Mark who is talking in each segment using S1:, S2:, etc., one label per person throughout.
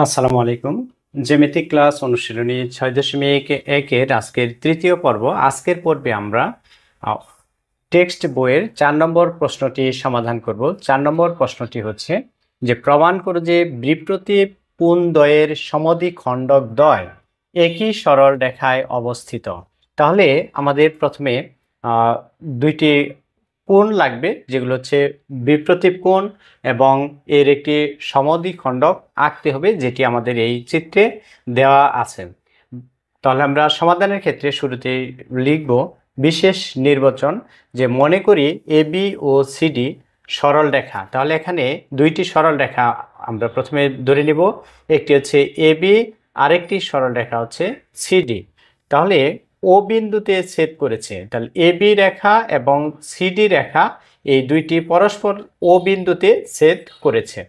S1: আসসালামু আলাইকুম। জ্যামিতিক ক্লাস অনুশীলনী 6.1-এর আজকের তৃতীয় পর্ব। আজকের পর্বে আমরা টেক্সট বইয়ের 4 নম্বর প্রশ্নটি সমাধান করব। 4 নম্বর প্রশ্নটি হচ্ছে যে প্রমাণ করো যে বিপ্রতীপ কোণদ্বয়ের সমদ্বিখণ্ডক দ্বয় একই সরল রেখায় অবস্থিত। তাহলে আমাদের প্রথমে দুইটি কোণ লাগবে, যেগুলো হচ্ছে বিপ্রতীপ কোণ এবং এর একটি সমদ্বিখণ্ডক আঁকতে হবে, যেটি আমাদের এই চিত্রে দেওয়া আছে। তাহলে আমরা সমাধানের ক্ষেত্রে শুরুতেই লিখব বিশেষ নির্বাচন, যে মনে করি এবি ও সিডি সরল রেখা। তাহলে এখানে দুইটি সরল রেখা আমরা প্রথমে ধরে নিব, একটি হচ্ছে এবি, আরেকটি সরল রেখা হচ্ছে সিডি। তাহলে ও বিন্দুতে ছেদ করেছে, তাহলে এবি রেখা এবং সিডি রেখা এই দুইটি পরস্পর ও বিন্দুতে ছেদ করেছে।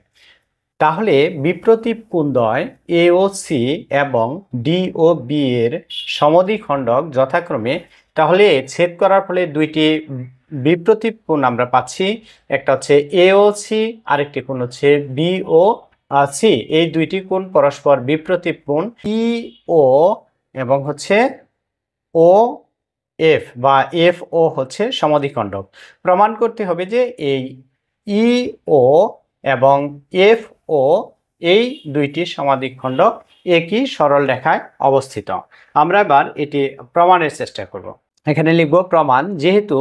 S1: তাহলে বিপ্রতীপ কোণদ্বয় এ ও সি এবং ডি ও বি এর সমদ্বিখণ্ডক যথাক্রমে, তাহলে ছেদ করার ফলে দুইটি বিপ্রতীপ কোণ আমরা পাচ্ছি, একটা হচ্ছে এ ও সি, আরেকটি কোণ হচ্ছে বি ও সি। এই দুইটি কোণ পরস্পর বিপ্রতীপ কোণ ই ও এবং হচ্ছে ও এফ বা এফ ও হচ্ছে সমদ্বিখণ্ডক। প্রমাণ করতে হবে যে এই ই ও এবং এফ ও এই দুইটি সমদ্বিখণ্ডক একই সরল রেখায় অবস্থিত। আমরা এবার এটি প্রমাণের চেষ্টা করব। এখানে লিখব প্রমাণ, যেহেতু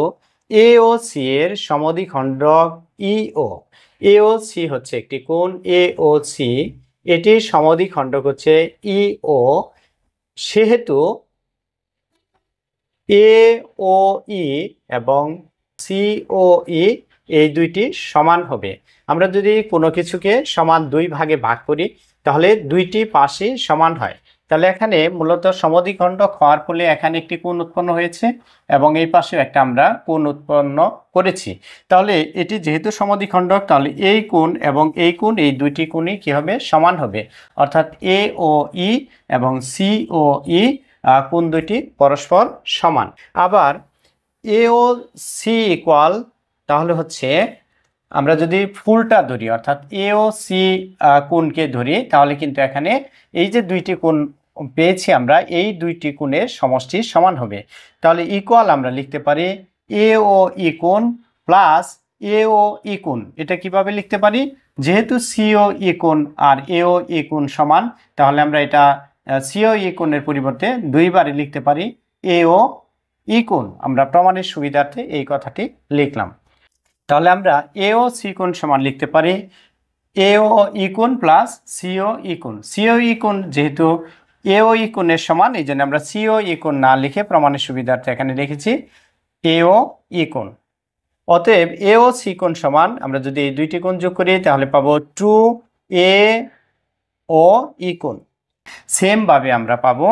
S1: এ ও সি এর সমদ্বিখণ্ডক ই ও, এ ও সি হচ্ছে একটি কোণ এ ও সি, এটির সমদ্বিখণ্ডক হচ্ছে ই ও, সেহেতু এ ও ই এবং সি ও ই এই দুইটি সমান হবে। আমরা যদি কোনো কিছুকে সমান দুই ভাগে ভাগ করি তাহলে দুইটি পাশই সমান হয়। তাহলে এখানে মূলত সমদ্বিখণ্ডক হওয়ার ফলে এখানে একটি কোণ উৎপন্ন হয়েছে এবং এই পাশেও একটা আমরা কোণ উৎপন্ন করেছি। তাহলে এটি যেহেতু সমদ্বিখণ্ডক, তাহলে এই কোণ এবং এই কোণ, এই দুইটি কোণই কি হবে? সমান হবে। অর্থাৎ এ ও ই এবং সি ও ই কোণ দুইটি পরস্পর সমান। আবার এ ও সি ইকুয়াল, তাহলে হচ্ছে আমরা যদি ফুলটা ধরি অর্থাৎ এ ও সি কোণকে ধরি, তাহলে কিন্তু এখানে এই যে দুইটি কোণ পেয়েছি আমরা, এই দুইটি কোণের সমষ্টি সমান হবে। তাহলে ইকুয়াল আমরা লিখতে পারি এ ও ই কোণ প্লাস এ ও ই কোণ। এটা কিভাবে লিখতে পারি? যেহেতু সি ও ই কোণ আর এ ও ই কোণ সমান, তাহলে আমরা এটা সি ও ই কোণের পরিবর্তে দুইবারে লিখতে পারি এ ও ই কোণ। আমরা প্রমাণের সুবিধার্থে এই কথাটি লিখলাম। তাহলে আমরা এ ও সি কোণ সমান লিখতে পারি এ ও ই কোণ প্লাস সি ও ই কোণ। সি ও ই কোণ যেহেতু এ ও ই কোণের সমান, এই জন্য আমরা সি ও ই কোণ না লিখে প্রমাণের সুবিধার্থে এখানে লিখেছি এ ও ই কোণ। অতএব এ ও সি কোণ সমান, আমরা যদি এই দুইটি কোণ যোগ করি তাহলে পাবো 2 এ ও ই কোণ। সেম ভাবে আমরা পাবো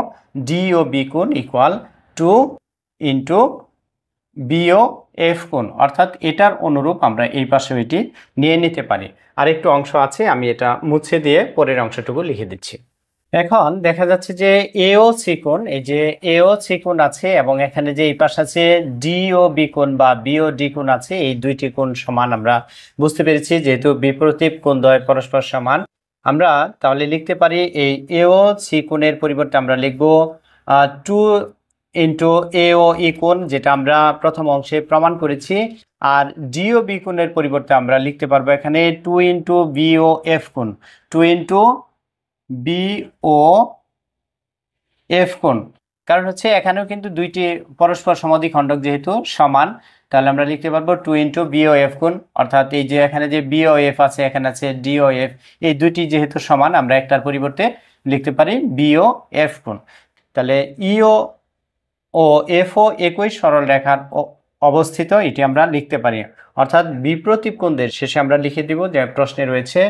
S1: ডি ও বি কোণ ইকুয়াল 2 ইন্টু বি ও এফ কোণ। অর্থাৎ এটার অনুরূপ আমরা এই পাশে এটি নিয়ে নিতে পারি। আরেকটু অংশ আছে, আমি এটা মুছে দিয়ে পরের অংশটুকু লিখে দিচ্ছি। এখন দেখা যাচ্ছে যে এ ও সি কোণ, এই যে এ ও সি কোণ আছে এবং এখানে যে এই পাশে আছে ডি ও বি কোণ বা বি ও ডি কোণ আছে, এই দুইটি কোণ সমান আমরা বুঝতে পেরেছি। যেহেতু বিপ্রতীপ কোণদ্বয় পরস্পর সমান, আমরা তাহলে লিখতে পারি এই এ ও সি কোণের পরিবর্তে আমরা লিখব 2 ইন্টু এ ও ই কোণ, যেটা আমরা প্রথম অংশে প্রমাণ করেছি। আর ডি ও বি কোণের পরিবর্তে আমরা লিখতে পারবো এখানে 2 ইন্টু বি ও এফ কোণ, 2 ইন্টু বি ও এফ কোণ। কারণ হচ্ছে এখানেও কিন্তু দুইটি পরস্পর সমদ্বিখণ্ডক যেহেতু সমান, তাহলে আমরা লিখতে পারবো 2 ইন্টু বি ও এফ কোণ। অর্থাৎ এই যে এখানে যে বি ও এফ আছে, এখানে আছে ডি ও এফ, এই দুইটি যেহেতু সমান, আমরা একটার পরিবর্তে লিখতে পারি বি ও এফ কোণ। তাহলে ইও ও এফ ও একই সরল রেখার অবস্থিত, এটি আমরা লিখতে পারি। অর্থাৎ বিপ্রতীপ কোণদ্বয়ের শেষে আমরা লিখে দিব, যে প্রশ্নে রয়েছে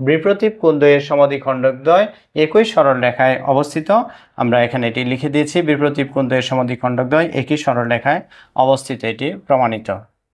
S1: বিপ্রতীপ কোণদ্বয়ের সমদ্বিখণ্ডক দ্বয় একই সরল রেখায় অবস্থিত। আমরা এখানে এটি লিখে দিয়েছি, বিপ্রতীপ কোণদ্বয়ের সমদ্বিখণ্ডক দ্বয় একই সরল রেখায় অবস্থিত, এটি প্রমাণিত।